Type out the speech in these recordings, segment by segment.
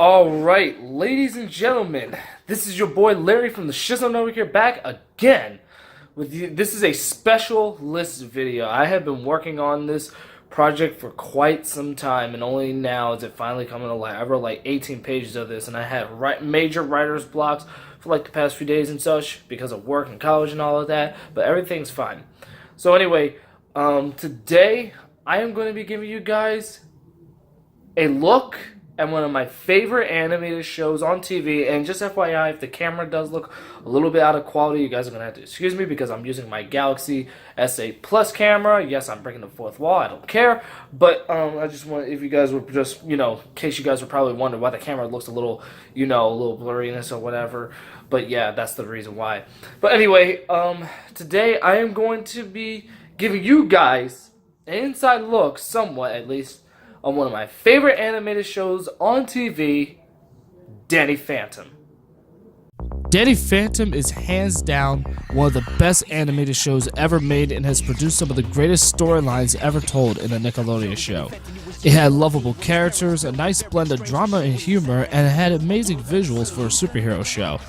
Alright, ladies and gentlemen, this is your boy Larry from the Shiz over here back again with you. This is a special list video. I have been working on this project for quite some time, and only now is it finally coming to light. I wrote like 18 pages of this, and I had major writer's blocks for like the past few days and such because of work and college and all of that, but everything's fine. So anyway, today I am going to be giving you guys a look at one of my favorite animated shows on TV. And just FYI, if the camera does look a little bit out of quality, you guys are going to have to excuse me because I'm using my Galaxy S8 Plus camera. Yes, I'm breaking the fourth wall. I don't care. But I just want, if you guys were just, in case you guys were probably wondering why the camera looks a little, a little blurriness or whatever. But yeah, that's the reason why. But anyway, today I am going to be giving you guys an inside look, somewhat at least, on one of my favorite animated shows on TV, Danny Phantom. Danny Phantom is hands down one of the best animated shows ever made and has produced some of the greatest storylines ever told in a Nickelodeon show. It had lovable characters, a nice blend of drama and humor, and it had amazing visuals for a superhero show.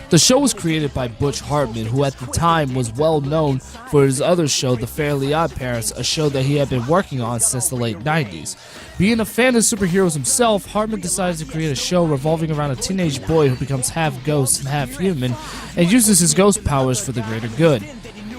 The show was created by Butch Hartman, who at the time was well known for his other show, The Fairly OddParents, a show that he had been working on since the late 90s. Being a fan of superheroes himself, Hartman decided to create a show revolving around a teenage boy who becomes half ghost and half human and uses his ghost powers for the greater good.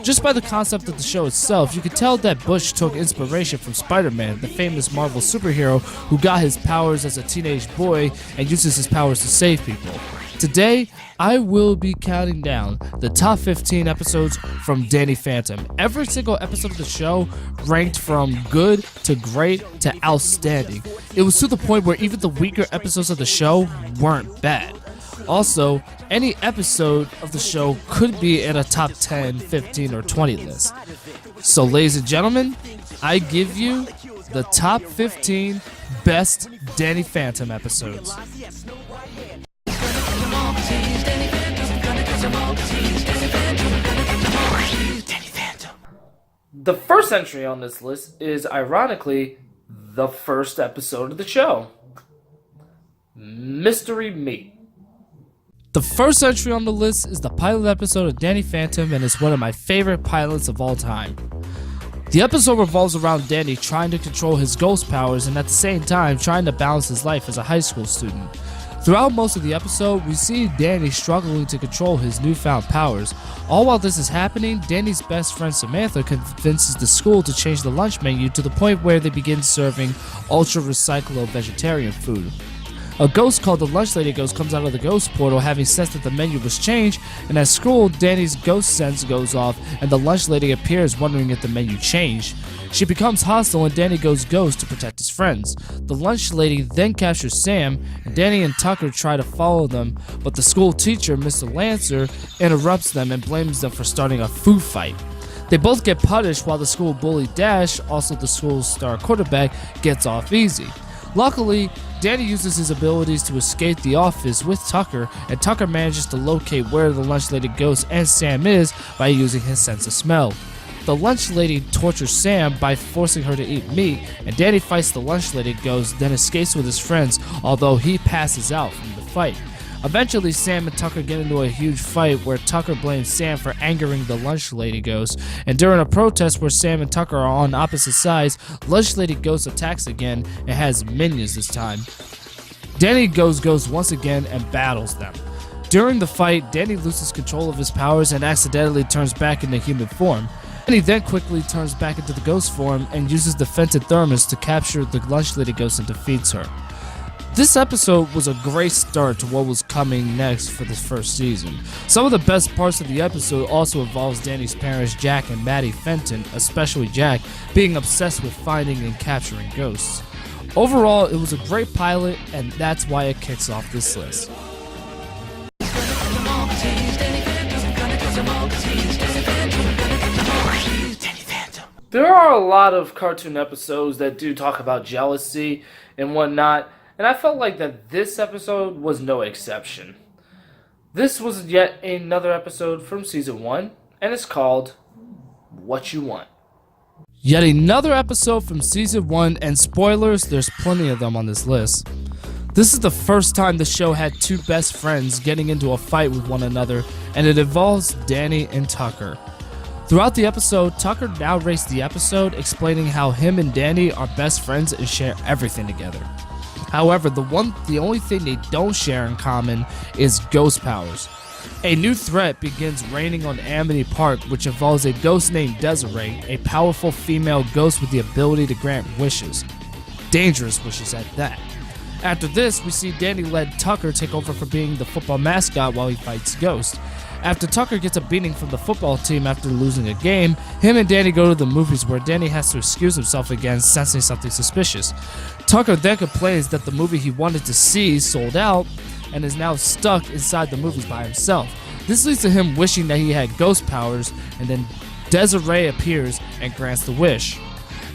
Just by the concept of the show itself, you could tell that Butch took inspiration from Spider-Man, the famous Marvel superhero who got his powers as a teenage boy and uses his powers to save people. Today, I will be counting down the top 15 episodes from Danny Phantom. Every single episode of the show ranked from good to great to outstanding. It was to the point where even the weaker episodes of the show weren't bad. Also, any episode of the show could be in a top 10, 15, or 20 list. So, ladies and gentlemen, I give you the top 15 best Danny Phantom episodes. The first entry on this list is, ironically, the first episode of the show, Mystery Meat. The first entry on the list is the pilot episode of Danny Phantom, and it's one of my favorite pilots of all time. The episode revolves around Danny trying to control his ghost powers and at the same time trying to balance his life as a high school student. Throughout most of the episode, we see Danny struggling to control his newfound powers. All while this is happening, Danny's best friend Samantha convinces the school to change the lunch menu to the point where they begin serving ultra-recyclable vegetarian food. A ghost called the Lunch Lady Ghost comes out of the ghost portal, having sensed that the menu was changed, and at school, Danny's ghost sense goes off and the Lunch Lady appears wondering if the menu changed. She becomes hostile and Danny goes ghost to protect his friends. The Lunch Lady then captures Sam, and Danny and Tucker try to follow them, but the school teacher, Mr. Lancer, interrupts them and blames them for starting a food fight. They both get punished while the school bully Dash, also the school's star quarterback, gets off easy. Luckily, Danny uses his abilities to escape the office with Tucker, and Tucker manages to locate where the Lunch Lady Ghost and Sam is by using his sense of smell. The Lunch Lady tortures Sam by forcing her to eat meat, and Danny fights the Lunch Lady Ghost, then escapes with his friends, although he passes out from the fight. Eventually, Sam and Tucker get into a huge fight where Tucker blames Sam for angering the Lunch Lady Ghost, and during a protest where Sam and Tucker are on opposite sides, Lunch Lady Ghost attacks again and has minions this time. Danny goes ghost once again and battles them. During the fight, Danny loses control of his powers and accidentally turns back into human form. Danny then quickly turns back into the ghost form and uses the Fenton Thermos to capture the Lunch Lady Ghost and defeats her. This episode was a great start to what was coming next for the first season. Some of the best parts of the episode also involves Danny's parents Jack and Maddie Fenton, especially Jack, being obsessed with finding and capturing ghosts. Overall, it was a great pilot, and that's why it kicks off this list. There are a lot of cartoon episodes that do talk about jealousy and whatnot, and I felt like that this episode was no exception. This was yet another episode from Season 1, and it's called What You Want. Yet another episode from Season 1, and spoilers, there's plenty of them on this list. This is the first time the show had two best friends getting into a fight with one another, and it involves Danny and Tucker. Throughout the episode, Tucker narrates the episode, explaining how him and Danny are best friends and share everything together. However, the only thing they don't share in common is ghost powers. A new threat begins raining on Amity Park, which involves a ghost named Desiree, a powerful female ghost with the ability to grant wishes. Dangerous wishes at that. After this, we see Danny let Tucker take over for being the football mascot while he fights Ghost. After Tucker gets a beating from the football team after losing a game, him and Danny go to the movies where Danny has to excuse himself again, sensing something suspicious. Tucker then complains that the movie he wanted to see sold out and is now stuck inside the movies by himself. This leads to him wishing that he had ghost powers, and then Desiree appears and grants the wish.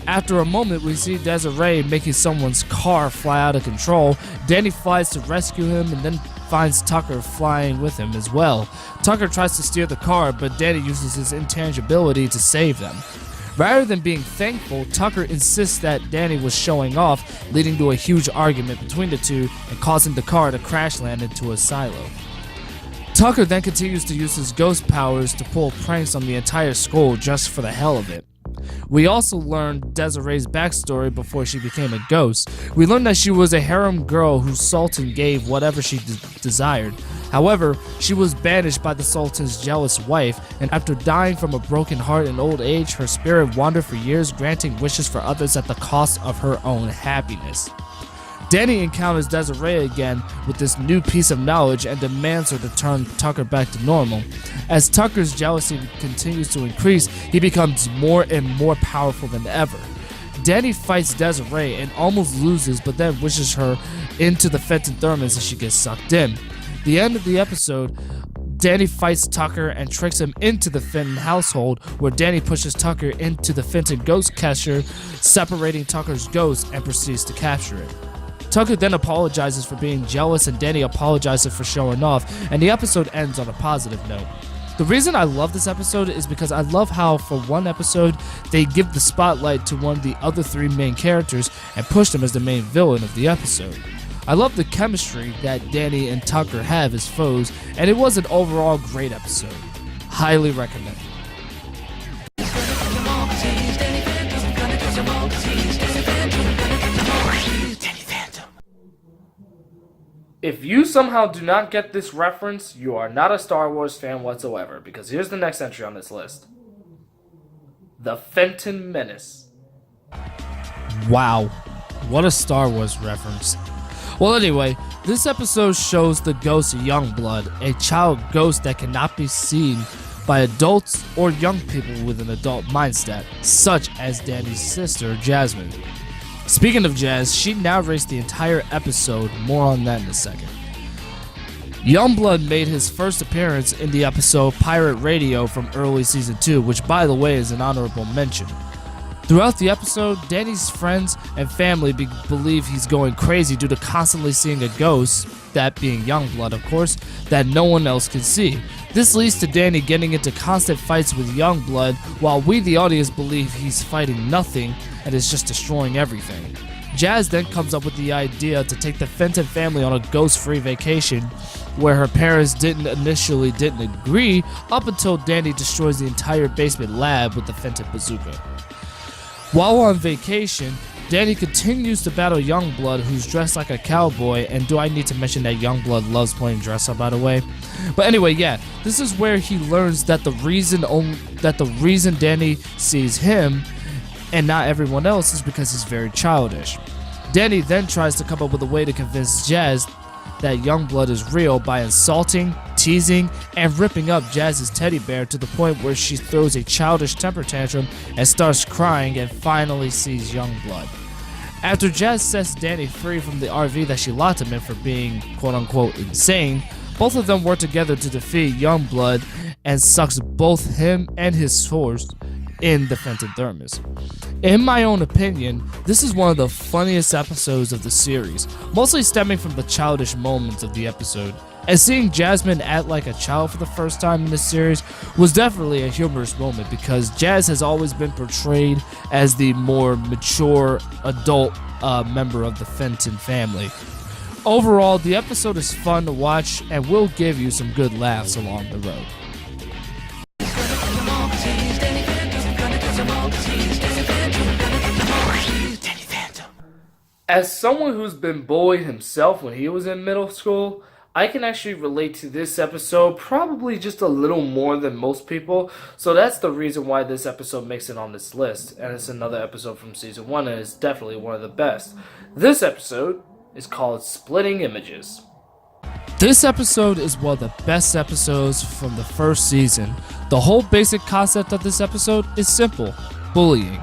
After a moment, we see Desiree making someone's car fly out of control. Danny flies to rescue him and then finds Tucker flying with him as well. Tucker tries to steer the car, but Danny uses his intangibility to save them. Rather than being thankful, Tucker insists that Danny was showing off, leading to a huge argument between the two and causing the car to crash land into a silo. Tucker then continues to use his ghost powers to pull pranks on the entire school just for the hell of it. We also learned Desiree's backstory before she became a ghost. We learned that she was a harem girl who Sultan gave whatever she desired. However, she was banished by the Sultan's jealous wife, and after dying from a broken heart and old age, her spirit wandered for years, granting wishes for others at the cost of her own happiness. Danny encounters Desiree again with this new piece of knowledge and demands her to turn Tucker back to normal. As Tucker's jealousy continues to increase, he becomes more and more powerful than ever. Danny fights Desiree and almost loses, but then wishes her into the Fenton Thermos as she gets sucked in. The end of the episode, Danny fights Tucker and tricks him into the Fenton household, where Danny pushes Tucker into the Fenton ghost catcher, separating Tucker's ghost, and proceeds to capture it. Tucker then apologizes for being jealous, and Danny apologizes for showing off, and the episode ends on a positive note. The reason I love this episode is because I love how, for one episode, they give the spotlight to one of the other three main characters and push them as the main villain of the episode. I love the chemistry that Danny and Tucker have as foes, and it was an overall great episode. Highly recommend. If you somehow do not get this reference, you are not a Star Wars fan whatsoever, because here's the next entry on this list. The Fenton Menace. Wow, what a Star Wars reference. Well, anyway, this episode shows the ghost Youngblood, a child ghost that cannot be seen by adults or young people with an adult mindset, such as Danny's sister, Jasmine. Speaking of Jazz, she narrates the entire episode, more on that in a second. Youngblood made his first appearance in the episode Pirate Radio from early season 2, which by the way is an honorable mention. Throughout the episode, Danny's friends and family believe he's going crazy due to constantly seeing a ghost, that being Youngblood of course, that no one else can see. This leads to Danny getting into constant fights with Youngblood, while we the audience believe he's fighting nothing and is just destroying everything. Jazz then comes up with the idea to take the Fenton family on a ghost-free vacation, where her parents initially didn't agree, up until Danny destroys the entire basement lab with the Fenton bazooka. While on vacation, Danny continues to battle Youngblood, who's dressed like a cowboy, and do I need to mention that Youngblood loves playing dress up, by the way? But anyway, yeah, this is where he learns that the reason Danny sees him and not everyone else is because he's very childish. Danny then tries to come up with a way to convince Jazz that Youngblood is real by insulting, teasing, and ripping up Jazz's teddy bear to the point where she throws a childish temper tantrum and starts crying and finally sees Youngblood. After Jazz sets Danny free from the RV that she locked him in for being quote-unquote insane, both of them work together to defeat Youngblood and sucks both him and his source in the Fenton Thermos. In my own opinion, this is one of the funniest episodes of the series, mostly stemming from the childish moments of the episode. And seeing Jasmine act like a child for the first time in this series was definitely a humorous moment, because Jazz has always been portrayed as the more mature adult member of the Fenton family. Overall, the episode is fun to watch and will give you some good laughs along the road. As someone who's been bullied himself when he was in middle school, I can actually relate to this episode probably just a little more than most people, so that's the reason why this episode makes it on this list, and it's another episode from Season 1 and it's definitely one of the best. This episode is called Splitting Images. This episode is one of the best episodes from the first season. The whole basic concept of this episode is simple: bullying.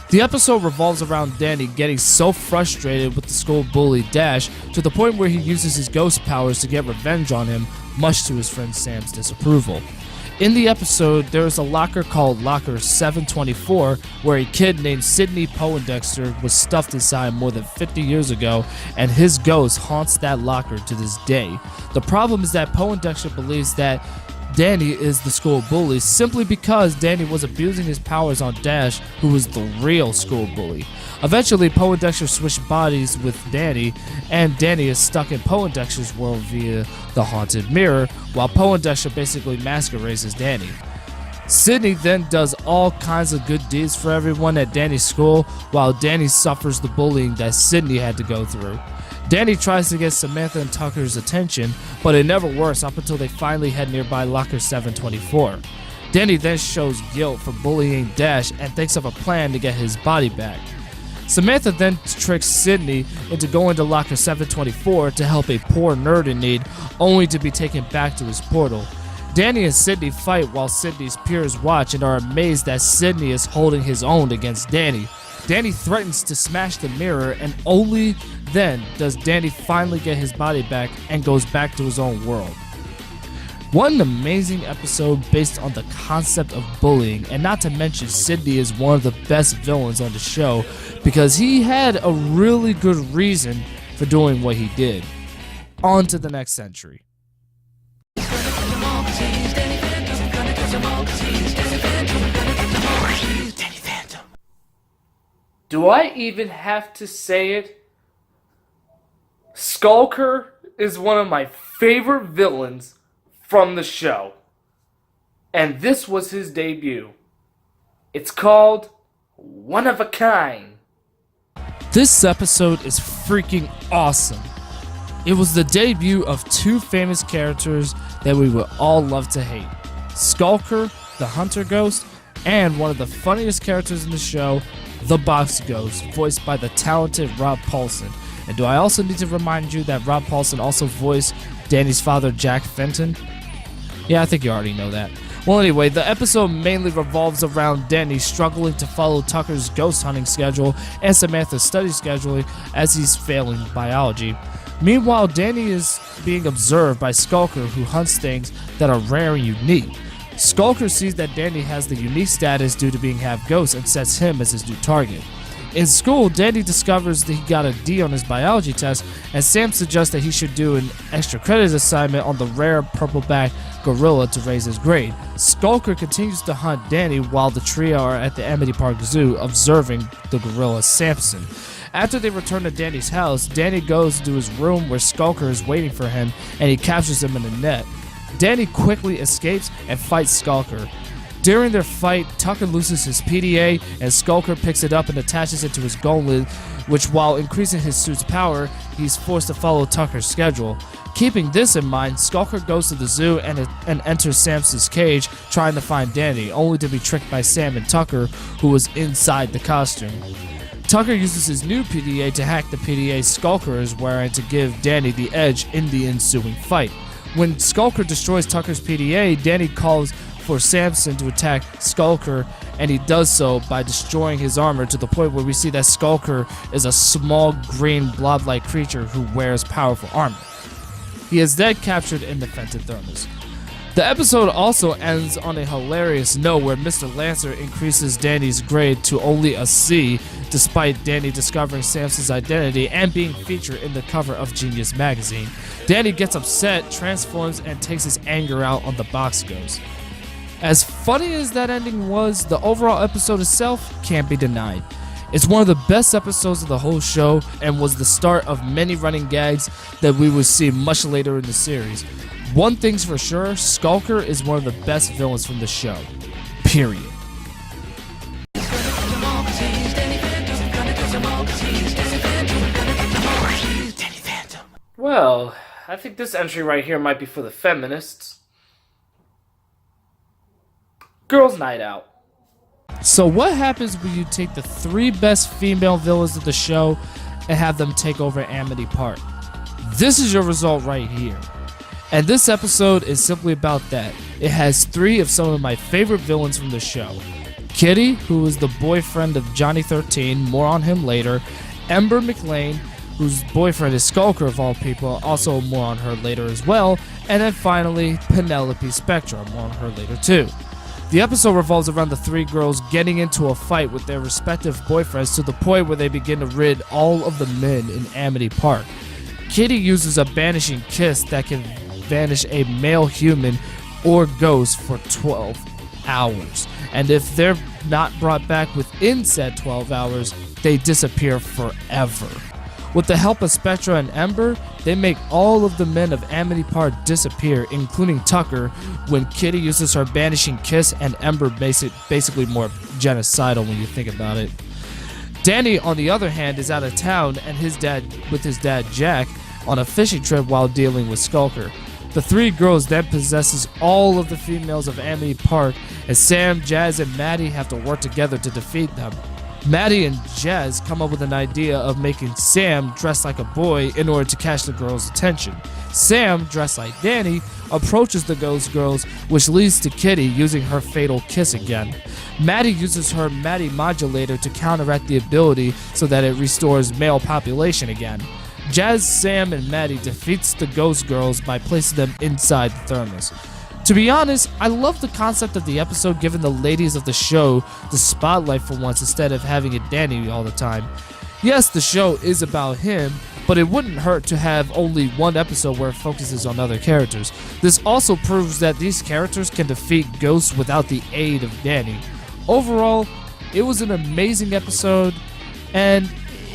The episode revolves around Danny getting so frustrated with the school bully Dash to the point where he uses his ghost powers to get revenge on him, much to his friend Sam's disapproval. In the episode, there is a locker called Locker 724 where a kid named Sidney Poindexter was stuffed inside more than 50 years ago, and his ghost haunts that locker to this day. The problem is that Poindexter believes that Danny is the school bully simply because Danny was abusing his powers on Dash, who was the real school bully. Eventually, Poindexter switched bodies with Danny, and Danny is stuck in Poindexter's world via the haunted mirror, while Poindexter basically masquerades as Danny. Sidney then does all kinds of good deeds for everyone at Danny's school, while Danny suffers the bullying that Sidney had to go through. Danny tries to get Samantha and Tucker's attention, but it never works up until they finally head nearby Locker 724. Danny then shows guilt for bullying Dash and thinks of a plan to get his body back. Samantha then tricks Sidney into going to Locker 724 to help a poor nerd in need, only to be taken back to his portal. Danny and Sidney fight while Sidney's peers watch and are amazed that Sidney is holding his own against Danny. Danny threatens to smash the mirror, and only then does Danny finally get his body back and goes back to his own world. What an amazing episode based on the concept of bullying, and not to mention Sidney is one of the best villains on the show because he had a really good reason for doing what he did. On to the next century. Do I even have to say it? Skulker is one of my favorite villains from the show. And this was his debut. It's called One of a Kind. This episode is freaking awesome. It was the debut of two famous characters that we would all love to hate. Skulker, the Hunter Ghost, and one of the funniest characters in the show, the Box Ghost, voiced by the talented Rob Paulsen. And do I also need to remind you that Rob Paulsen also voiced Danny's father, Jack Fenton? Yeah, I think you already know that. Well, anyway, the episode mainly revolves around Danny struggling to follow Tucker's ghost hunting schedule and Samantha's study schedule as he's failing biology. Meanwhile, Danny is being observed by Skulker, who hunts things that are rare and unique. Skulker sees that Danny has the unique status due to being half ghost and sets him as his new target. In school, Danny discovers that he got a D on his biology test, and Sam suggests that he should do an extra credit assignment on the rare purple-back gorilla to raise his grade. Skulker continues to hunt Danny while the trio are at the Amity Park Zoo observing the gorilla Samson. After they return to Danny's house, Danny goes to his room where Skulker is waiting for him, and he captures him in a net. Danny quickly escapes and fights Skulker. During their fight, Tucker loses his PDA, and Skulker picks it up and attaches it to his gauntlet, which, while increasing his suit's power, he's forced to follow Tucker's schedule. Keeping this in mind, Skulker goes to the zoo and enters Samson's cage, trying to find Danny, only to be tricked by Sam and Tucker, who was inside the costume. Tucker uses his new PDA to hack the PDA Skulker is wearing to give Danny the edge in the ensuing fight. When Skulker destroys Tucker's PDA, Danny calls for Samson to attack Skulker, and he does so by destroying his armor to the point where we see that Skulker is a small green blob-like creature who wears powerful armor. He is then captured in the Fenton Thermos. The episode also ends on a hilarious note where Mr. Lancer increases Danny's grade to only a C, despite Danny discovering Samson's identity and being featured in the cover of Genius magazine. Danny gets upset, transforms, and takes his anger out on the Box Ghost. As funny as that ending was, the overall episode itself can't be denied. It's one of the best episodes of the whole show and was the start of many running gags that we would see much later in the series. One thing's for sure, Skulker is one of the best villains from the show. Period. Well, I think this entry right here might be for the feminists. Girls' Night Out. So what happens when you take the 3 best female villains of the show and have them take over Amity Park? This is your result right here. And this episode is simply about that. It has 3 of some of my favorite villains from the show. Kitty, who is the boyfriend of Johnny 13, more on him later. Ember McLean, whose boyfriend is Skulker of all people, also more on her later as well. And then finally, Penelope Spectra, more on her later too. The episode revolves around the 3 girls getting into a fight with their respective boyfriends to the point where they begin to rid all of the men in Amity Park. Kitty uses a banishing kiss that can banish a male human or ghost for 12 hours. And if they're not brought back within said 12 hours, they disappear forever. With the help of Spectra and Ember, they make all of the men of Amity Park disappear, including Tucker, when Kitty uses her banishing kiss and Ember makes it basically more genocidal when you think about it. Danny, on the other hand, is out of town and his dad Jack on a fishing trip while dealing with Skulker. The 3 girls then possesses all of the females of Amity Park, and Sam, Jazz, and Maddie have to work together to defeat them. Maddie and Jazz come up with an idea of making Sam dress like a boy in order to catch the girls' attention. Sam, dressed like Danny, approaches the ghost girls, which leads to Kitty using her fatal kiss again. Maddie uses her Maddie modulator to counteract the ability so that it restores male population again. Jazz, Sam, and Maddie defeats the ghost girls by placing them inside the thermos. To be honest, I love the concept of the episode giving the ladies of the show the spotlight for once instead of having it Danny all the time. Yes, the show is about him, but it wouldn't hurt to have only one episode where it focuses on other characters. This also proves that these characters can defeat ghosts without the aid of Danny. Overall, it was an amazing episode, and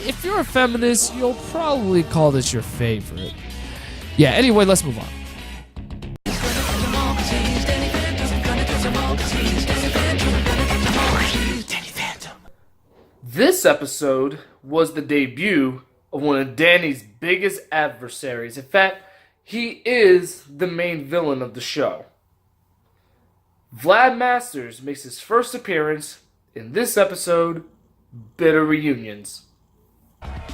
if you're a feminist, you'll probably call this your favorite. Yeah, anyway, let's move on. This episode was the debut of one of Danny's biggest adversaries. In fact, he is the main villain of the show. Vlad Masters makes his first appearance in this episode, Bitter Reunions.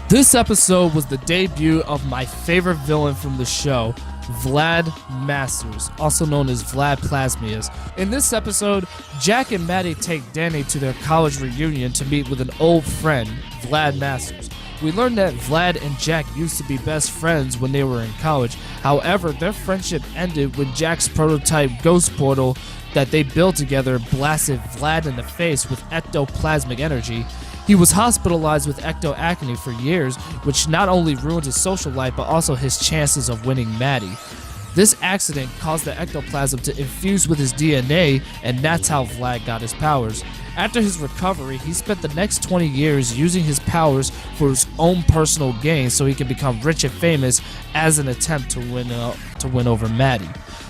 This episode was the debut of my favorite villain from the show, Vlad Masters, also known as Vlad Plasmias. In this episode, Jack and Maddie take Danny to their college reunion to meet with an old friend, Vlad Masters. We learn that Vlad and Jack used to be best friends when they were in college. However, their friendship ended when Jack's prototype ghost portal that they built together blasted Vlad in the face with ectoplasmic energy. He was hospitalized with ectoacne for years, which not only ruined his social life but also his chances of winning Maddie. This accident caused the ectoplasm to infuse with his DNA, and that's how Vlad got his powers. After his recovery, he spent the next 20 years using his powers for his own personal gain so he could become rich and famous as an attempt to win over Maddie.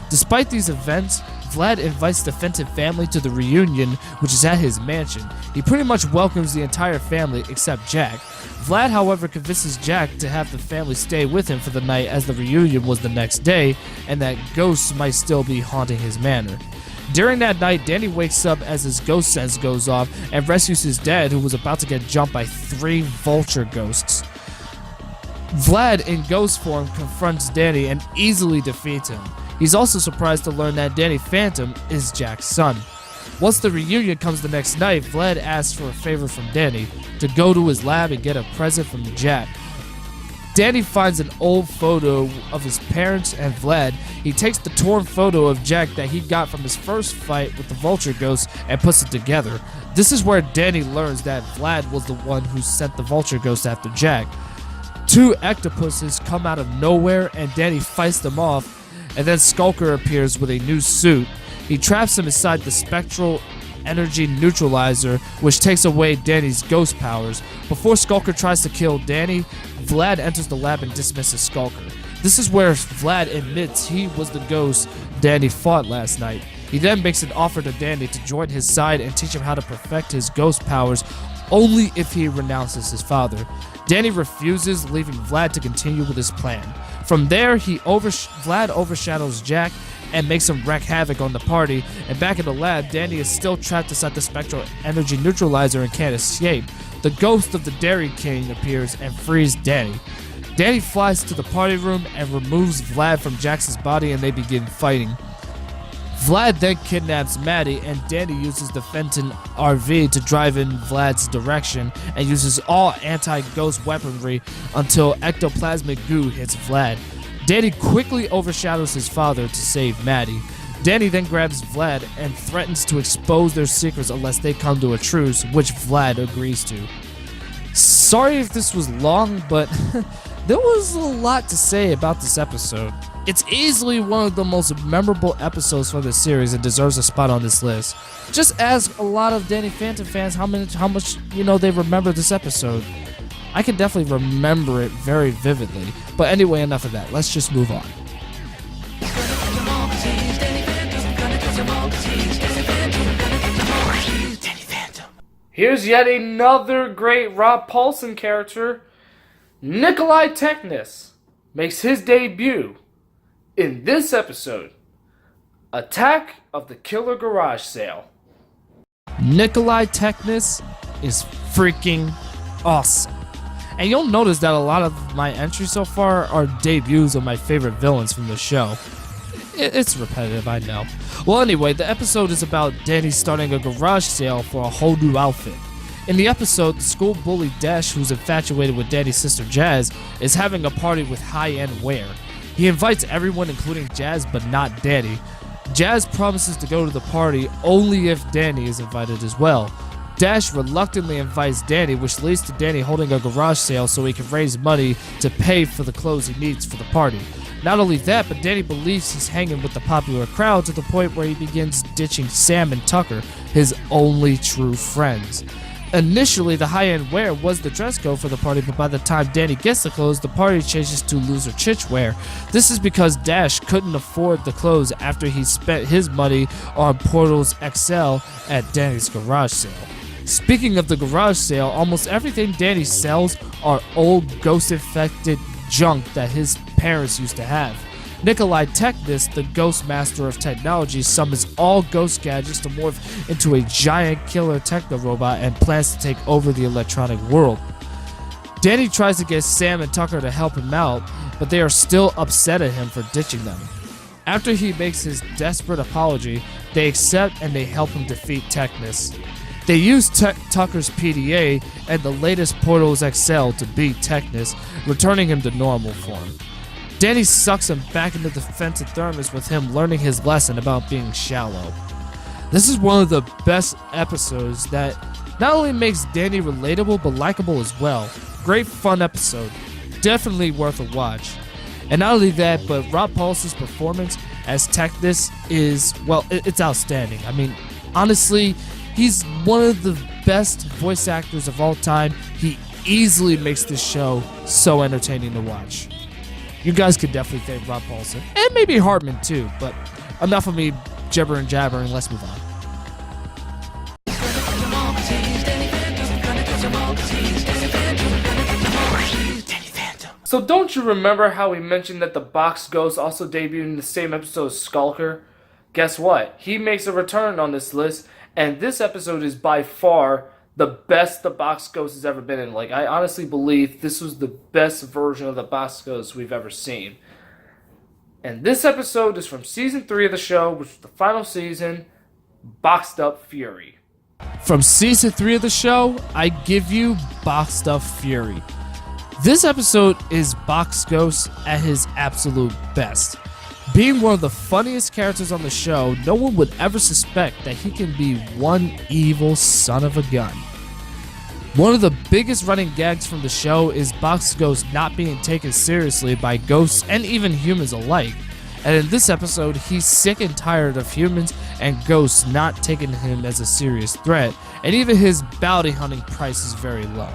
Despite these events, Vlad invites the Fenton family to the reunion, which is at his mansion. He pretty much welcomes the entire family except Jack. Vlad, however, convinces Jack to have the family stay with him for the night as the reunion was the next day, and that ghosts might still be haunting his manor. During that night, Danny wakes up as his ghost sense goes off and rescues his dad, who was about to get jumped by 3 vulture ghosts. Vlad, in ghost form, confronts Danny and easily defeats him. He's also surprised to learn that Danny Phantom is Jack's son. Once the reunion comes the next night, Vlad asks for a favor from Danny, to go to his lab and get a present from Jack. Danny finds an old photo of his parents and Vlad. He takes the torn photo of Jack that he got from his first fight with the Vulture Ghost and puts it together. This is where Danny learns that Vlad was the one who sent the Vulture Ghost after Jack. 2 octopuses come out of nowhere and Danny fights them off, and then Skulker appears with a new suit. He traps him inside the spectral energy neutralizer, which takes away Danny's ghost powers. Before Skulker tries to kill Danny, Vlad enters the lab and dismisses Skulker. This is where Vlad admits he was the ghost Danny fought last night. He then makes an offer to Danny to join his side and teach him how to perfect his ghost powers only if he renounces his father. Danny refuses, leaving Vlad to continue with his plan. From there, Vlad overshadows Jack and makes him wreak havoc on the party, and back in the lab, Danny is still trapped inside the spectral energy neutralizer and can't escape. The ghost of the Dairy King appears and frees Danny. Danny flies to the party room and removes Vlad from Jax's body, and they begin fighting. Vlad then kidnaps Maddie, and Danny uses the Fenton RV to drive in Vlad's direction and uses all anti-ghost weaponry until ectoplasmic goo hits Vlad. Danny quickly overshadows his father to save Maddie. Danny then grabs Vlad and threatens to expose their secrets unless they come to a truce, which Vlad agrees to. Sorry if this was long, but there was a lot to say about this episode. It's easily one of the most memorable episodes from the series and deserves a spot on this list. Just ask a lot of Danny Phantom fans how much they remember this episode. I can definitely remember it very vividly. But anyway, enough of that. Let's just move on. Here's yet another great Rob Paulsen character. Nikolai Tectus makes his debut in this episode, Attack of the Killer Garage Sale. Nikolai Tectus is freaking awesome. And you'll notice that a lot of my entries so far are debuts of my favorite villains from the show. It's repetitive, I know. Well, anyway, the episode is about Danny starting a garage sale for a whole new outfit. In the episode, the school bully Dash, who's infatuated with Danny's sister Jazz, is having a party with high-end wear. He invites everyone, including Jazz, but not Danny. Jazz promises to go to the party only if Danny is invited as well. Dash reluctantly invites Danny, which leads to Danny holding a garage sale so he can raise money to pay for the clothes he needs for the party. Not only that, but Danny believes he's hanging with the popular crowd to the point where he begins ditching Sam and Tucker, his only true friends. Initially, the high-end wear was the dress code for the party, but by the time Danny gets the clothes, the party changes to loser chitch wear. This is because Dash couldn't afford the clothes after he spent his money on Portals XL at Danny's garage sale. Speaking of the garage sale, almost everything Danny sells are old ghost-infected junk that his parents used to have. Nikolai Tectus, the Ghost Master of Technology, summons all ghost gadgets to morph into a giant killer techno-robot and plans to take over the electronic world. Danny tries to get Sam and Tucker to help him out, but they are still upset at him for ditching them. After he makes his desperate apology, they accept and they help him defeat Tectus. They use Tucker's PDA and the latest Portals XL to beat Tectus, returning him to normal form. Danny sucks him back into the Fenton Thermos with him learning his lesson about being shallow. This is one of the best episodes that not only makes Danny relatable but likable as well. Great fun episode. Definitely worth a watch. And not only that, but Rob Paulsen's performance as Tectus is, well, it's outstanding. I mean, honestly, he's one of the best voice actors of all time. He easily makes this show so entertaining to watch. You guys could definitely thank Rob Paulsen, and maybe Hartman too, but enough of me gibbering jabbering, let's move on. So don't you remember how we mentioned that the Box Ghost also debuted in the same episode as Skulker? Guess what? He makes a return on this list, and this episode is by far the best the Box Ghost has ever been in. Like, I honestly believe this was the best version of the Box Ghost we've ever seen. And this episode is from Season 3 of the show, which is the final season, Bostaph Fury. From Season 3 of the show, I give you Bostaph Fury. This episode is Box Ghost at his absolute best. Being one of the funniest characters on the show, no one would ever suspect that he can be one evil son of a gun. One of the biggest running gags from the show is Box Ghost not being taken seriously by ghosts and even humans alike. And in this episode, he's sick and tired of humans and ghosts not taking him as a serious threat, and even his bounty hunting price is very low.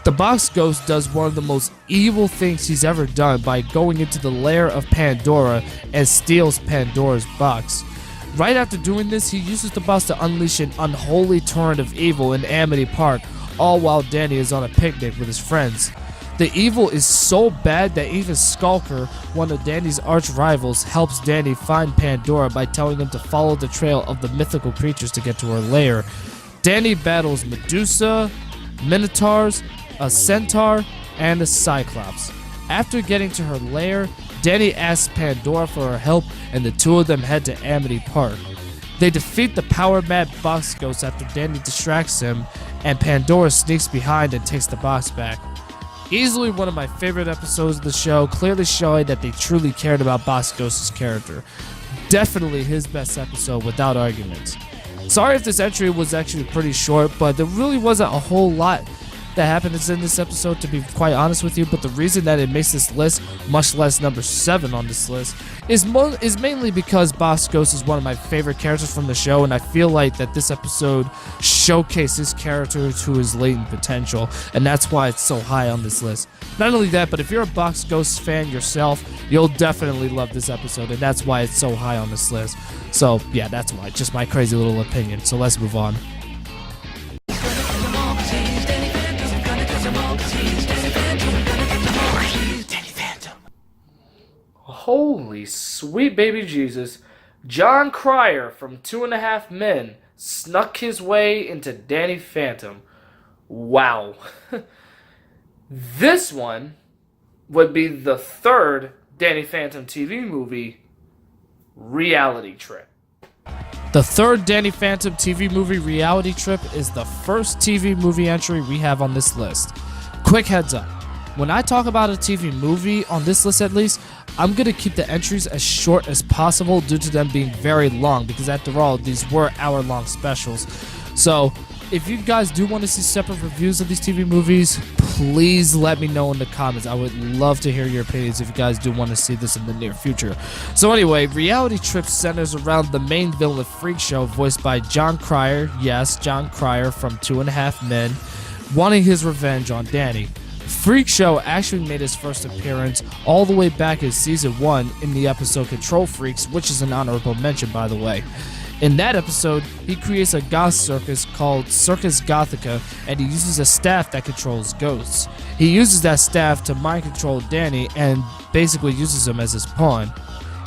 The box ghost does one of the most evil things he's ever done by going into the lair of Pandora and steals Pandora's box. Right after doing this, he uses the box to unleash an unholy torrent of evil in Amity Park, all while Danny is on a picnic with his friends. The evil is so bad that even Skulker, one of Danny's arch rivals, helps Danny find Pandora by telling him to follow the trail of the mythical creatures to get to her lair. Danny battles Medusa, Minotaurs, a Centaur, and a Cyclops. After getting to her lair, Danny asks Pandora for her help, and the two of them head to Amity Park. They defeat the power-mad box ghost after Danny distracts him, and Pandora sneaks behind and takes the box back. Easily one of my favorite episodes of the show, clearly showing that they truly cared about Box Ghost's character. Definitely his best episode without arguments. Sorry if this entry was actually pretty short, but there really wasn't a whole lot that happened in this episode, to be quite honest with you, but the reason that it makes this list, much less number 7 on this list, is mainly because Box Ghost is one of my favorite characters from the show, and I feel like that this episode showcased his character to his latent potential, and that's why it's so high on this list. Not only that, but if you're a Box Ghost fan yourself, you'll definitely love this episode, and that's why it's so high on this list. So yeah, that's why, just my crazy little opinion, so let's move on. Holy sweet baby Jesus, John Cryer from 2.5 Men snuck his way into Danny Phantom. Wow. This one would be the third Danny Phantom TV movie, Reality Trip. The third Danny Phantom TV movie, Reality Trip, is the first TV movie entry we have on this list. Quick heads up. When I talk about a TV movie, on this list at least, I'm going to keep the entries as short as possible due to them being very long, because after all, these were hour-long specials. So, if you guys do want to see separate reviews of these TV movies, please let me know in the comments. I would love to hear your opinions if you guys do want to see this in the near future. So anyway, Reality Trip centers around the main villain Freak Show, voiced by John Cryer, yes, John Cryer from 2.5 Men, wanting his revenge on Danny. Freak Show actually made his first appearance all the way back in Season 1 in the episode Control Freaks, which is an honorable mention, by the way. In that episode, he creates a goth circus called Circus Gothica, and he uses a staff that controls ghosts. He uses that staff to mind control Danny and basically uses him as his pawn.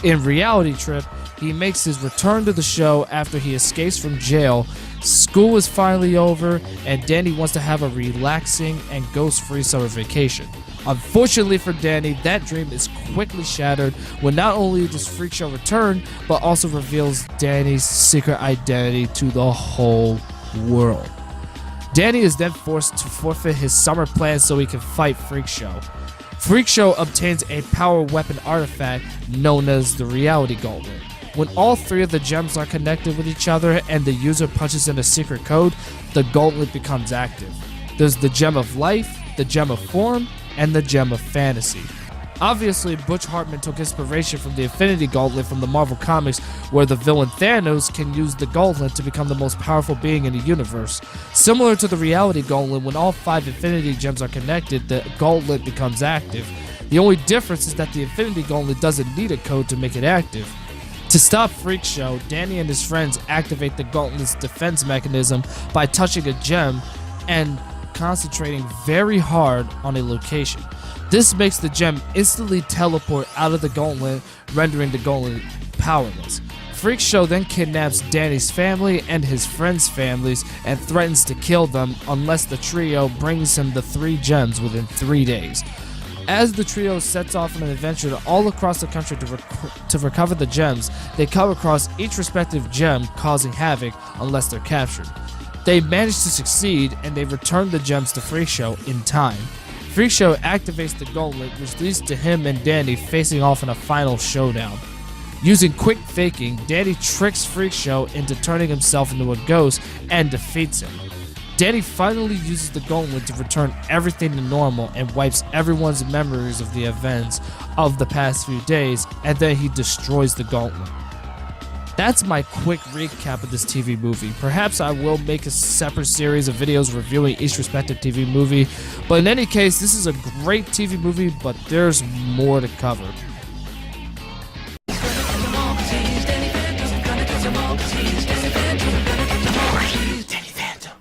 In Reality Trip, he makes his return to the show after he escapes from jail. School is finally over, and Danny wants to have a relaxing and ghost-free summer vacation. Unfortunately for Danny, that dream is quickly shattered when not only does Freak Show return, but also reveals Danny's secret identity to the whole world. Danny is then forced to forfeit his summer plans so he can fight Freak Show. Freak Show obtains a power weapon artifact known as the Reality Gauntlet. When all three of the gems are connected with each other and the user punches in a secret code, the gauntlet becomes active. There's the Gem of Life, the Gem of Form, and the Gem of Fantasy. Obviously, Butch Hartman took inspiration from the Infinity Gauntlet from the Marvel Comics, where the villain Thanos can use the gauntlet to become the most powerful being in the universe. Similar to the Reality Gauntlet, when all 5 Infinity Gems are connected, the gauntlet becomes active. The only difference is that the Infinity Gauntlet doesn't need a code to make it active. To stop Freak Show, Danny and his friends activate the gauntlet's defense mechanism by touching a gem and concentrating very hard on a location. This makes the gem instantly teleport out of the gauntlet, rendering the gauntlet powerless. Freak Show then kidnaps Danny's family and his friends' families and threatens to kill them unless the trio brings him the 3 gems within 3 days. As the trio sets off on an adventure all across the country to recover the gems, they come across each respective gem, causing havoc unless they're captured. They manage to succeed, and they return the gems to Freak Show in time. Freak Show activates the gauntlet, which leads to him and Danny facing off in a final showdown. Using quick faking, Danny tricks Freak Show into turning himself into a ghost and defeats him. Danny finally uses the gauntlet to return everything to normal and wipes everyone's memories of the events of the past few days, and then he destroys the gauntlet. That's my quick recap of this TV movie. Perhaps I will make a separate series of videos reviewing each respective TV movie, but in any case, this is a great TV movie, but there's more to cover.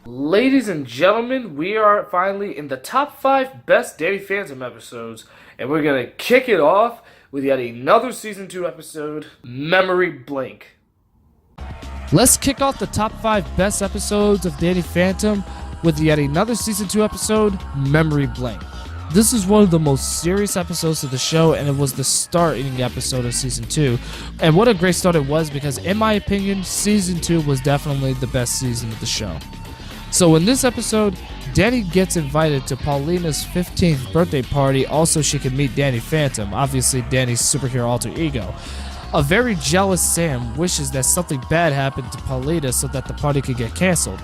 Ladies and gentlemen, we are finally in the top 5 best Danny Phantom episodes, and we're gonna kick it off with yet another season 2 episode, Memory Blank. Let's kick off the top 5 best episodes of Danny Phantom with yet another season 2 episode, Memory Blank. This is one of the most serious episodes of the show, and it was the starting episode of season 2. And what a great start it was, because in my opinion, season 2 was definitely the best season of the show. So in this episode, Danny gets invited to Paulina's 15th birthday party, also she can meet Danny Phantom, obviously Danny's superhero alter ego. A very jealous Sam wishes that something bad happened to Paulina so that the party could get cancelled.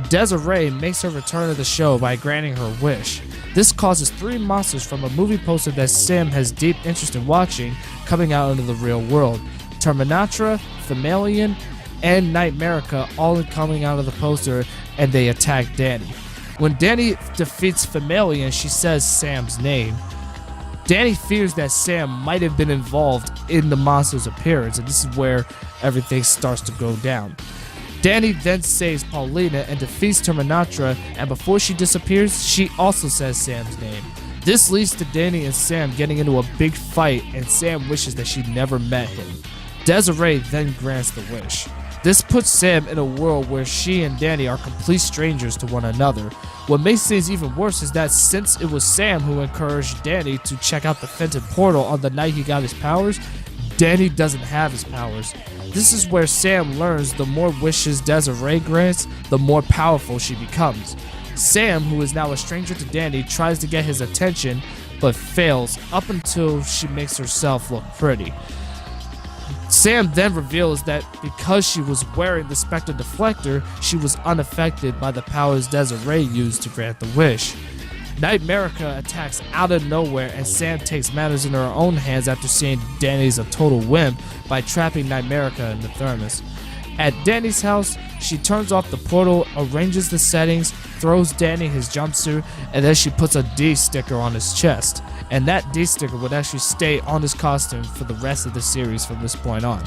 Desiree makes her return to the show by granting her wish. This causes 3 monsters from a movie poster that Sam has deep interest in watching coming out into the real world. Terminatra, Famalian, and Nightmarica all coming out of the poster, and they attack Danny. When Danny defeats Famalian, she says Sam's name. Danny fears that Sam might have been involved in the monster's appearance, and this is where everything starts to go down. Danny then saves Paulina and defeats Terminatra, and before she disappears, she also says Sam's name. This leads to Danny and Sam getting into a big fight, and Sam wishes that she never met him. Desiree then grants the wish. This puts Sam in a world where she and Danny are complete strangers to one another. What makes things even worse is that since it was Sam who encouraged Danny to check out the Fenton portal on the night he got his powers, Danny doesn't have his powers. This is where Sam learns the more wishes Desiree grants, the more powerful she becomes. Sam, who is now a stranger to Danny, tries to get his attention, but fails up until she makes herself look pretty. Sam then reveals that because she was wearing the Spectre Deflector, she was unaffected by the powers Desiree used to grant the wish. Nightmarica attacks out of nowhere, and Sam takes matters in her own hands after seeing Danny's a total wimp by trapping Nightmarica in the thermos. At Danny's house, she turns off the portal, arranges the settings, throws Danny his jumpsuit, and then she puts a D sticker on his chest. And that D sticker would actually stay on his costume for the rest of the series from this point on.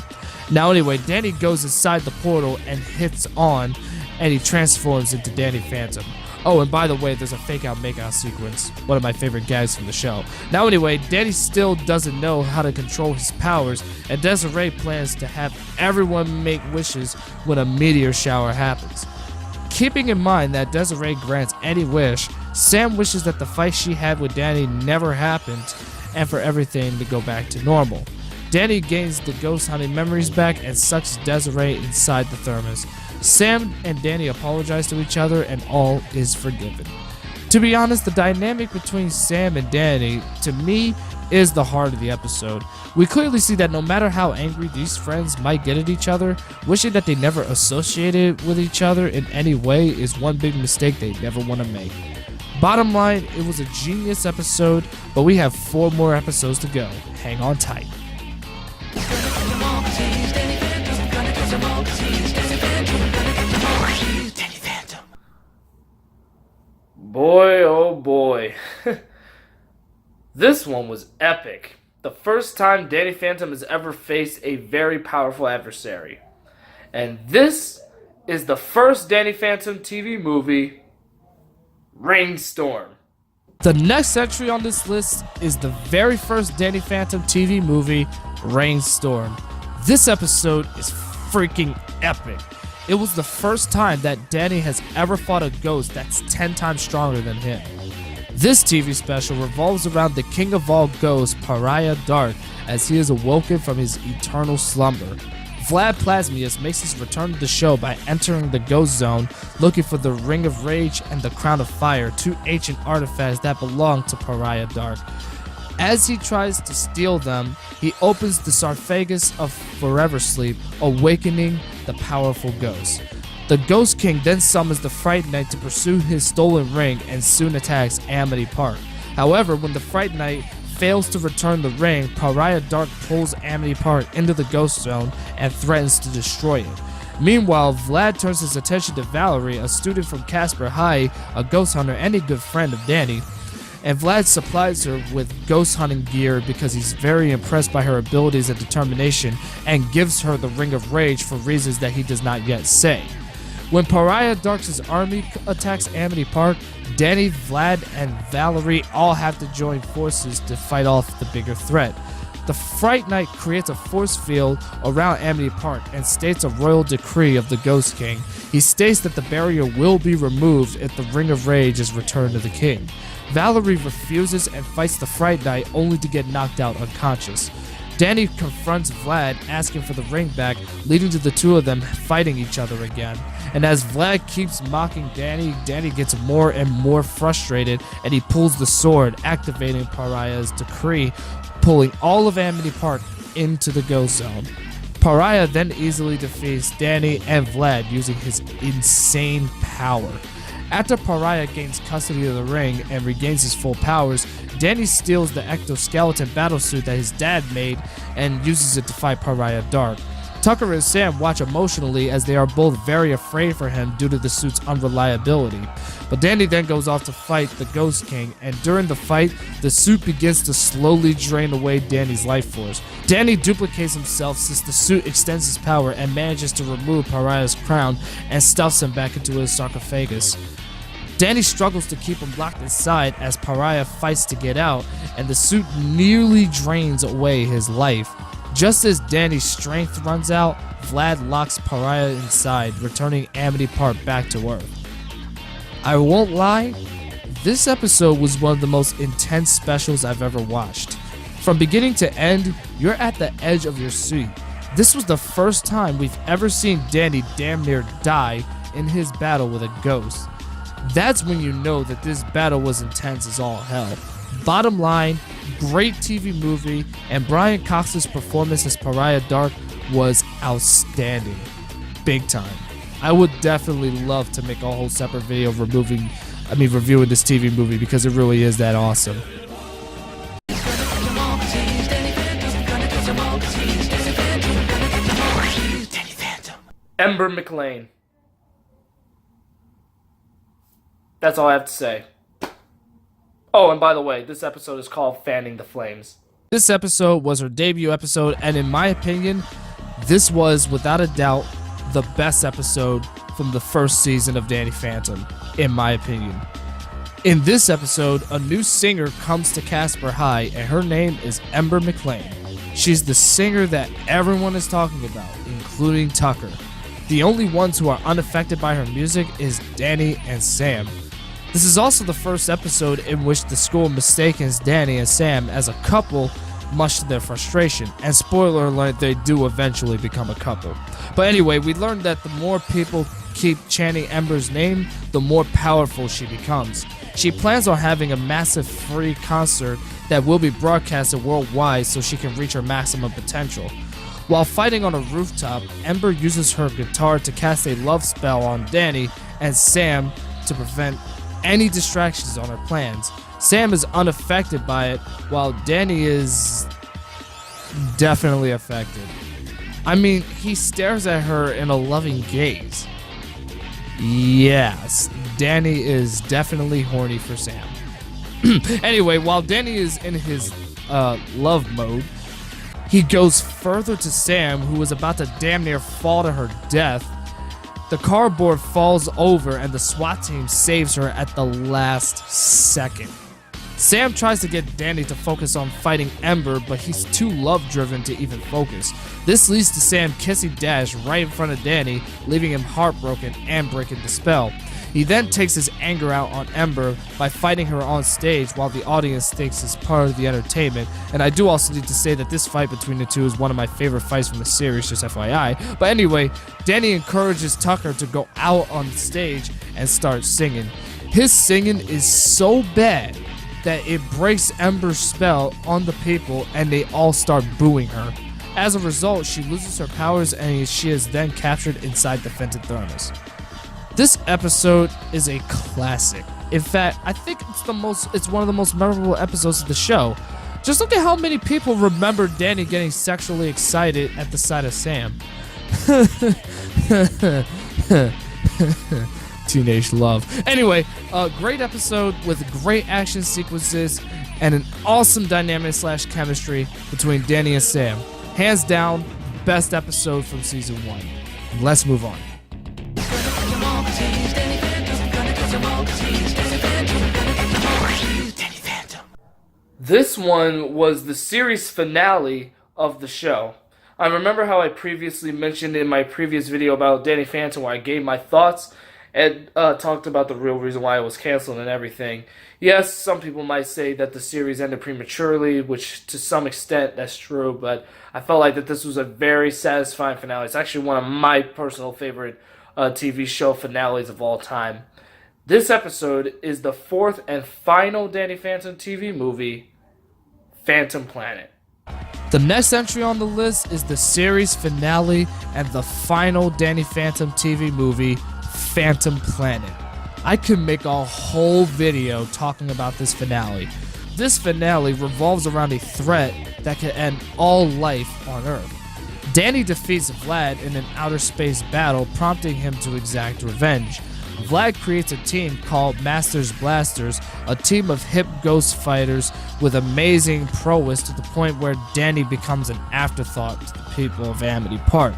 Now anyway, Danny goes inside the portal and hits on, and he transforms into Danny Phantom. Oh, and by the way, there's a fake out make out sequence, one of my favorite gags from the show. Now anyway, Danny still doesn't know how to control his powers, and Desiree plans to have everyone make wishes when a meteor shower happens. Keeping in mind that Desiree grants any wish, Sam wishes that the fight she had with Danny never happened and for everything to go back to normal. Danny gains the ghost hunting memories back and sucks Desiree inside the thermos. Sam and Danny apologize to each other and all is forgiven. To be honest, the dynamic between Sam and Danny, to me, is the heart of the episode. We clearly see that no matter how angry these friends might get at each other, wishing that they never associated with each other in any way is one big mistake they never want to make. Bottom line, it was a genius episode, but we have 4 more episodes to go. Hang on tight. Boy, oh boy. This one was epic. The first time Danny Phantom has ever faced a very powerful adversary. And this is the first Danny Phantom TV movie, Rainstorm. The next entry on this list is the very first Danny Phantom TV movie, Rainstorm. This episode is freaking epic. It was the first time that Danny has ever fought a ghost that's 10 times stronger than him. This TV special revolves around the king of all ghosts, Pariah Dark, as he is awoken from his eternal slumber. Vlad Plasmius makes his return to the show by entering the Ghost Zone, looking for the Ring of Rage and the Crown of Fire, 2 ancient artifacts that belong to Pariah Dark. As he tries to steal them, he opens the sarcophagus of Forever Sleep, awakening the powerful ghost. The Ghost King then summons the Fright Knight to pursue his stolen ring and soon attacks Amity Park. However, when the Fright Knight fails to return the ring, Pariah Dark pulls Amity Park into the Ghost Zone and threatens to destroy it. Meanwhile, Vlad turns his attention to Valerie, a student from Casper High, a ghost hunter and a good friend of Danny, and Vlad supplies her with ghost hunting gear because he's very impressed by her abilities and determination, and gives her the Ring of Rage for reasons that he does not yet say. When Pariah Dark's army attacks Amity Park, Danny, Vlad, and Valerie all have to join forces to fight off the bigger threat. The Fright Knight creates a force field around Amity Park and states a royal decree of the Ghost King. He states that the barrier will be removed if the Ring of Rage is returned to the king. Valerie refuses and fights the Fright Knight only to get knocked out unconscious. Danny confronts Vlad, asking for the ring back, leading to the two of them fighting each other again. And as Vlad keeps mocking Danny, Danny gets more and more frustrated, and he pulls the sword, activating Pariah's decree, pulling all of Amity Park into the Ghost Zone. Pariah then easily defeats Danny and Vlad using his insane power. After Pariah gains custody of the ring and regains his full powers, Danny steals the ectoskeleton battlesuit that his dad made and uses it to fight Pariah Dark. Tucker and Sam watch emotionally as they are both very afraid for him due to the suit's unreliability. But Danny then goes off to fight the Ghost King, and during the fight, the suit begins to slowly drain away Danny's life force. Danny duplicates himself since the suit extends his power and manages to remove Pariah's crown and stuffs him back into his sarcophagus. Danny struggles to keep him locked inside as Pariah fights to get out, and the suit nearly drains away his life. Just as Danny's strength runs out, Vlad locks Pariah inside, returning Amity Park back to Earth. I won't lie, this episode was one of the most intense specials I've ever watched. From beginning to end, you're at the edge of your seat. This was the first time we've ever seen Danny damn near die in his battle with a ghost. That's when you know that this battle was intense as all hell. Bottom line, great TV movie, and Brian Cox's performance as Pariah Dark was outstanding. Big time. I would definitely love to make a whole separate video reviewing this TV movie because it really is that awesome. Ember McLean. That's all I have to say. Oh, and by the way, this episode is called Fanning the Flames. This episode was her debut episode, and in my opinion, this was, without a doubt, the best episode from the first season of Danny Phantom, in my opinion. In this episode, a new singer comes to Casper High, and her name is Ember McLean. She's the singer that everyone is talking about, including Tucker. The only ones who are unaffected by her music is Danny and Sam. This is also the first episode in which the school mistakes Danny and Sam as a couple, much to their frustration, and spoiler alert, they do eventually become a couple. But anyway, we learned that the more people keep chanting Ember's name, the more powerful she becomes. She plans on having a massive free concert that will be broadcasted worldwide so she can reach her maximum potential. While fighting on a rooftop, Ember uses her guitar to cast a love spell on Danny and Sam to prevent any distractions on her plans. Sam is unaffected by it, while Danny is definitely affected. I mean, he stares at her in a loving gaze. Yes, Danny is definitely horny for Sam. Anyway, while Danny is in his love mode, he goes further to Sam, who is about to damn near fall to her death. The cardboard falls over and the SWAT team saves her at the last second. Sam tries to get Danny to focus on fighting Ember, but he's too love-driven to even focus. This leads to Sam kissing Dash right in front of Danny, leaving him heartbroken and breaking the spell. He then takes his anger out on Ember by fighting her on stage while the audience thinks it's part of the entertainment. And I do also need to say that this fight between the two is one of my favorite fights from the series, just FYI. But anyway, Danny encourages Tucker to go out on stage and start singing. His singing is so bad that it breaks Ember's spell on the people and they all start booing her. As a result, she loses her powers and she is then captured inside the Fenton Thermos. This episode is a classic. In fact, I think it's one of the most memorable episodes of the show. Just look at how many people remember Danny getting sexually excited at the sight of Sam. Teenage love. Anyway, a great episode with great action sequences and an awesome dynamic / chemistry between Danny and Sam. Hands down, best episode from season 1. Let's move on. This one was the series finale of the show. I remember how I previously mentioned in my previous video about Danny Phantom where I gave my thoughts and talked about the real reason why it was canceled and everything. Yes, some people might say that the series ended prematurely, which to some extent that's true, but I felt like that this was a very satisfying finale. It's actually one of my personal favorite TV show finales of all time. This episode is the 4th and final Danny Phantom TV movie, Phantom Planet. The next entry on the list is the series finale and the final Danny Phantom TV movie, Phantom Planet. I could make a whole video talking about this finale. This finale revolves around a threat that could end all life on Earth. Danny defeats Vlad in an outer space battle, prompting him to exact revenge. Vlad creates a team called Masters Blasters, a team of hip ghost fighters with amazing prowess to the point where Danny becomes an afterthought to the people of Amity Park.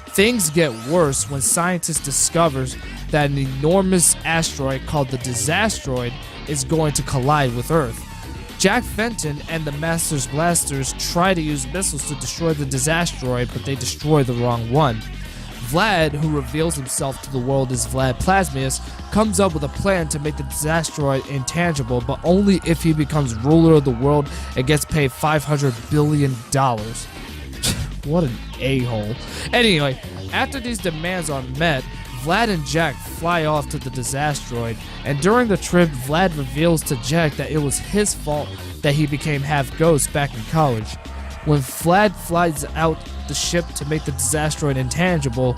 Things get worse when scientists discover that an enormous asteroid called the Disastroid is going to collide with Earth. Jack Fenton and the Masters Blasters try to use missiles to destroy the Disastroid, but they destroy the wrong one. Vlad, who reveals himself to the world as Vlad Plasmius, comes up with a plan to make the Disastroid intangible, but only if he becomes ruler of the world and gets paid $500 billion. What an a-hole. Anyway, after these demands are met, Vlad and Jack fly off to the Disastroid, and during the trip, Vlad reveals to Jack that it was his fault that he became half ghost back in college. When Vlad flies out the ship to make the Disastroid intangible,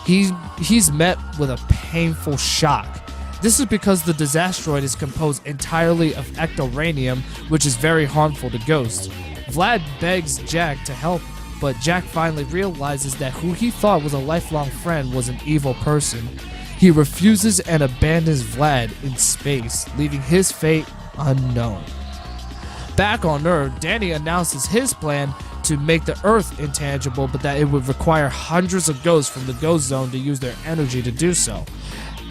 he's met with a painful shock. This is because the Disastroid is composed entirely of ectoranium, which is very harmful to ghosts. Vlad begs Jack to help, but Jack finally realizes that who he thought was a lifelong friend was an evil person. He refuses and abandons Vlad in space, leaving his fate unknown. Back on Earth, Danny announces his plan to make the Earth intangible, but that it would require hundreds of ghosts from the Ghost Zone to use their energy to do so.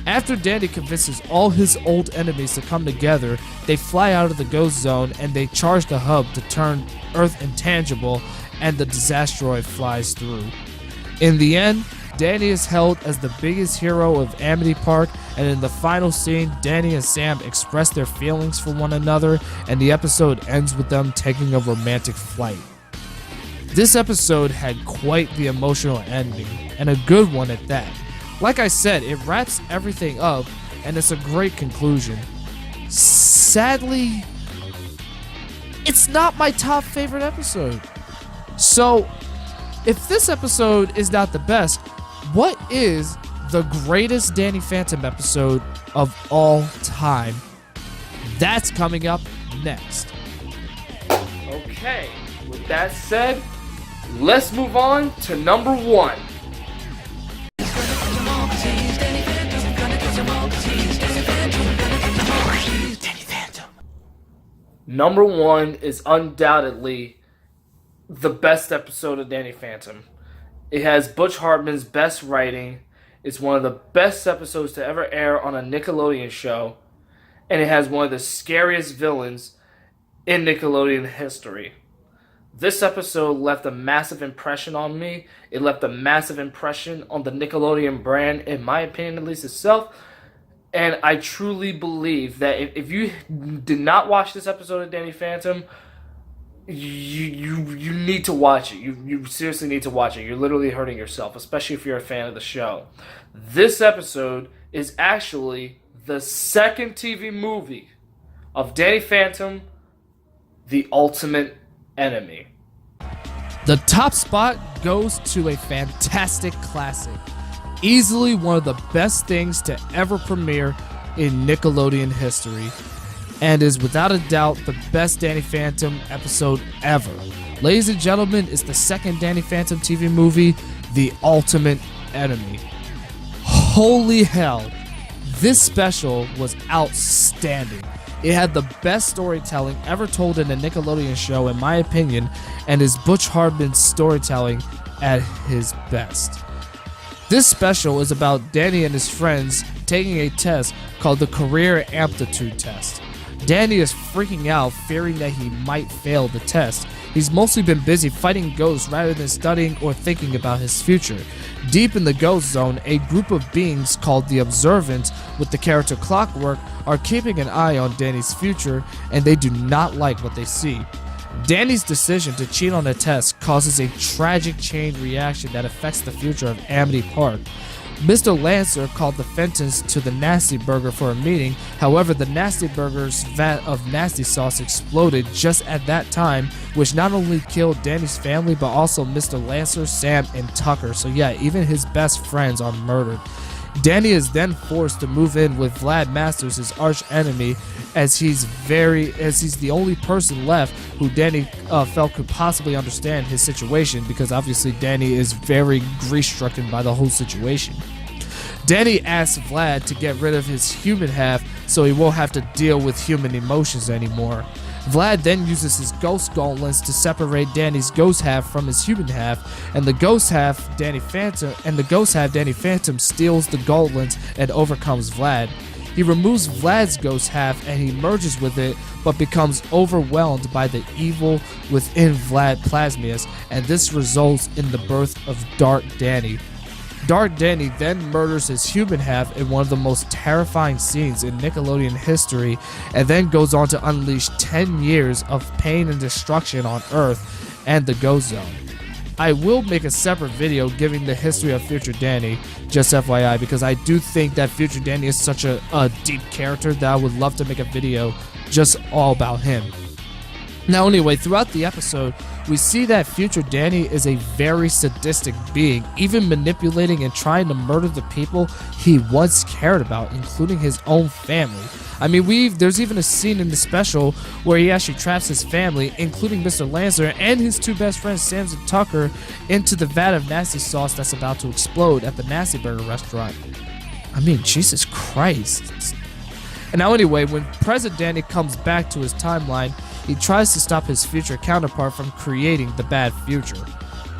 After Danny convinces all his old enemies to come together, they fly out of the Ghost Zone and they charge the hub to turn Earth intangible, and the Disastroid flies through. In the end, Danny is held as the biggest hero of Amity Park, and in the final scene, Danny and Sam express their feelings for one another, and the episode ends with them taking a romantic flight. This episode had quite the emotional ending, and a good one at that. Like I said, it wraps everything up, and it's a great conclusion. Sadly, it's not my top favorite episode. So, if this episode is not the best, what is the greatest Danny Phantom episode of all time? That's coming up next. Okay, with that said, let's move on to number 1. Number 1 is undoubtedly the best episode of Danny Phantom. It has Butch Hartman's best writing. It's one of the best episodes to ever air on a Nickelodeon show. And it has one of the scariest villains in Nickelodeon history. This episode left a massive impression on me. It left a massive impression on the Nickelodeon brand, in my opinion at least itself. And I truly believe that if you did not watch this episode of Danny Phantom, you need to watch it. You seriously need to watch it. You're literally hurting yourself, especially if you're a fan of the show. This episode is actually the second TV movie of Danny Phantom, The Ultimate Enemy. The top spot goes to a fantastic classic. Easily one of the best things to ever premiere in Nickelodeon history. and is without a doubt the best Danny Phantom episode ever. Ladies and gentlemen, it's the second Danny Phantom TV movie, The Ultimate Enemy. Holy hell, this special was outstanding. It had the best storytelling ever told in a Nickelodeon show, in my opinion, and is Butch Hartman's storytelling at his best. This special is about Danny and his friends taking a test called the Career Aptitude Test. Danny is freaking out, fearing that he might fail the test. He's mostly been busy fighting ghosts rather than studying or thinking about his future. Deep in the ghost zone, a group of beings called the Observant with the character Clockwork are keeping an eye on Danny's future, and they do not like what they see. Danny's decision to cheat on the test causes a tragic chain reaction that affects the future of Amity Park. Mr. Lancer called the Fentons to the Nasty Burger for a meeting. However, the Nasty Burger's vat of nasty sauce exploded just at that time, which not only killed Danny's family, but also Mr. Lancer, Sam, and Tucker. So yeah, even his best friends are murdered. Danny is then forced to move in with Vlad Masters, his arch enemy, as he's the only person left who Danny felt could possibly understand his situation, because obviously Danny is very grief-stricken by the whole situation. Danny asks Vlad to get rid of his human half so he won't have to deal with human emotions anymore. Vlad then uses his ghost gauntlets to separate Danny's ghost half from his human half, and the ghost half Danny Phantom steals the gauntlets and overcomes Vlad. He removes Vlad's ghost half and he merges with it, but becomes overwhelmed by the evil within Vlad Plasmius, and this results in the birth of Dark Danny. Dark Danny then murders his human half in one of the most terrifying scenes in Nickelodeon history, and then goes on to unleash 10 years of pain and destruction on Earth and the Ghost Zone. I will make a separate video giving the history of Future Danny, just FYI, because I do think that Future Danny is such a deep character that I would love to make a video just all about him. Now anyway, throughout the episode, we see that Future Danny is a very sadistic being, even manipulating and trying to murder the people he once cared about, including his own family. I mean, there's even a scene in the special where he actually traps his family, including Mr. Lancer and his two best friends, Sam and Tucker, into the vat of nasty sauce that's about to explode at the Nasty Burger restaurant. I mean, Jesus Christ. And now anyway, when present Danny comes back to his timeline, he tries to stop his future counterpart from creating the bad future.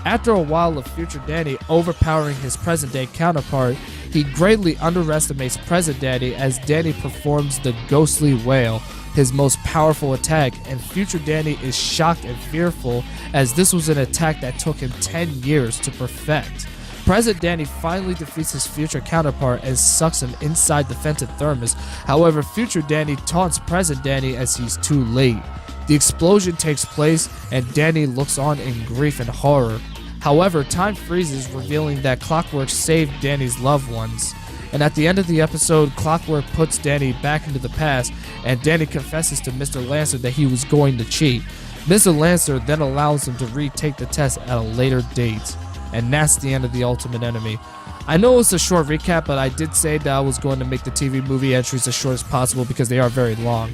After a while of Future Danny overpowering his present-day counterpart, he greatly underestimates present Danny as Danny performs the Ghostly Wail, his most powerful attack, and Future Danny is shocked and fearful as this was an attack that took him 10 years to perfect. Present Danny finally defeats his future counterpart and sucks him inside the Fenton thermos. However, Future Danny taunts Present Danny as he's too late. The explosion takes place and Danny looks on in grief and horror. However, time freezes, revealing that Clockwork saved Danny's loved ones. And at the end of the episode, Clockwork puts Danny back into the past, and Danny confesses to Mr. Lancer that he was going to cheat. Mr. Lancer then allows him to retake the test at a later date. And that's the end of The Ultimate Enemy. I know it's a short recap, but I did say that I was going to make the TV movie entries as short as possible because they are very long.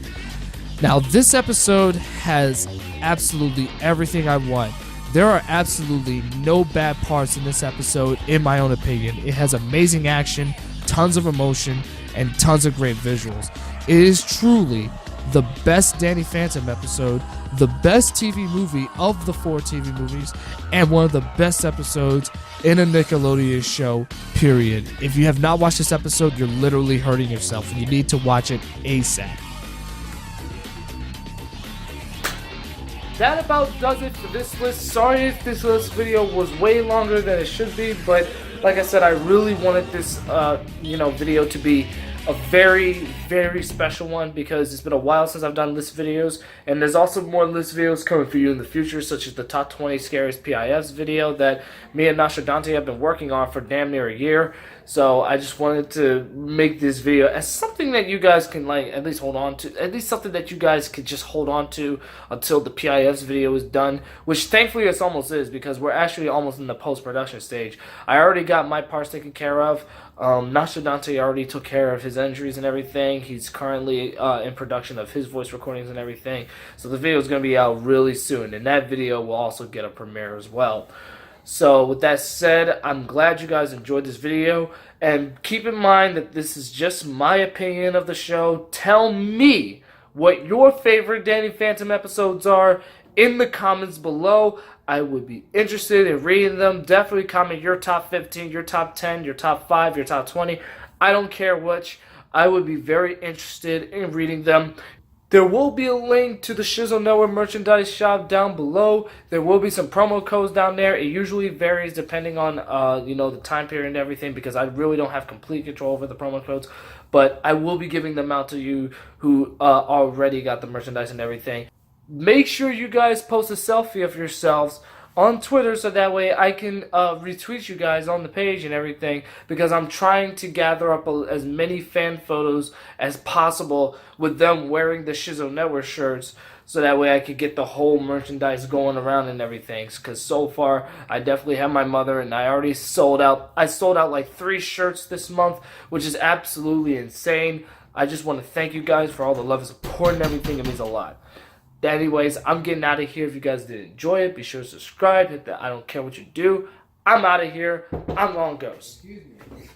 Now, this episode has absolutely everything I want. There are absolutely no bad parts in this episode, in my own opinion. It has amazing action, tons of emotion, and tons of great visuals. It is truly the best Danny Phantom episode, the best TV movie of the 4 TV movies, and one of the best episodes in a Nickelodeon show, period. If you have not watched this episode, you're literally hurting yourself, and you need to watch it ASAP. That about does it for this list. Sorry if this list video was way longer than it should be, but like I said, I really wanted this video to be a very, very special one because it's been a while since I've done list videos, and there's also more list videos coming for you in the future, such as the top 20 scariest PIFs video that me and Nasha Dante have been working on for damn near a year. So I just wanted to make this video as something that you guys can like at least hold on to, at least something that you guys could just hold on to until the PIF's video is done, which thankfully it's almost is, because we're actually almost in the post-production stage. I already got my parts taken care of. Nacho Dante already took care of his injuries and everything. He's currently in production of his voice recordings and everything. So the video is going to be out really soon, and that video will also get a premiere as well. So with that said, I'm glad you guys enjoyed this video, and keep in mind that this is just my opinion of the show. Tell me what your favorite Danny Phantom episodes are in the comments below. I would be interested in reading them. Definitely comment your top 15, your top 10, your top 5, your top 20. I don't care which. I would be very interested in reading them. There will be a link to the Shizzle Network merchandise shop down below. There will be some promo codes down there. It usually varies depending on the time period and everything, because I really don't have complete control over the promo codes. But I will be giving them out to you who already got the merchandise and everything. Make sure you guys post a selfie of yourselves on Twitter, so that way I can retweet you guys on the page and everything, because I'm trying to gather up as many fan photos as possible with them wearing the Shizzle Network shirts, so that way I could get the whole merchandise going around and everything. Because so far I definitely have my mother, and I already sold out. I sold out like 3 shirts this month, which is absolutely insane. I just want to thank you guys for all the love and support and everything. It means a lot. Anyways, I'm getting out of here. If you guys did enjoy it, be sure to subscribe. Hit that I don't care what you do. I'm out of here. I'm Long Ghost. Excuse me.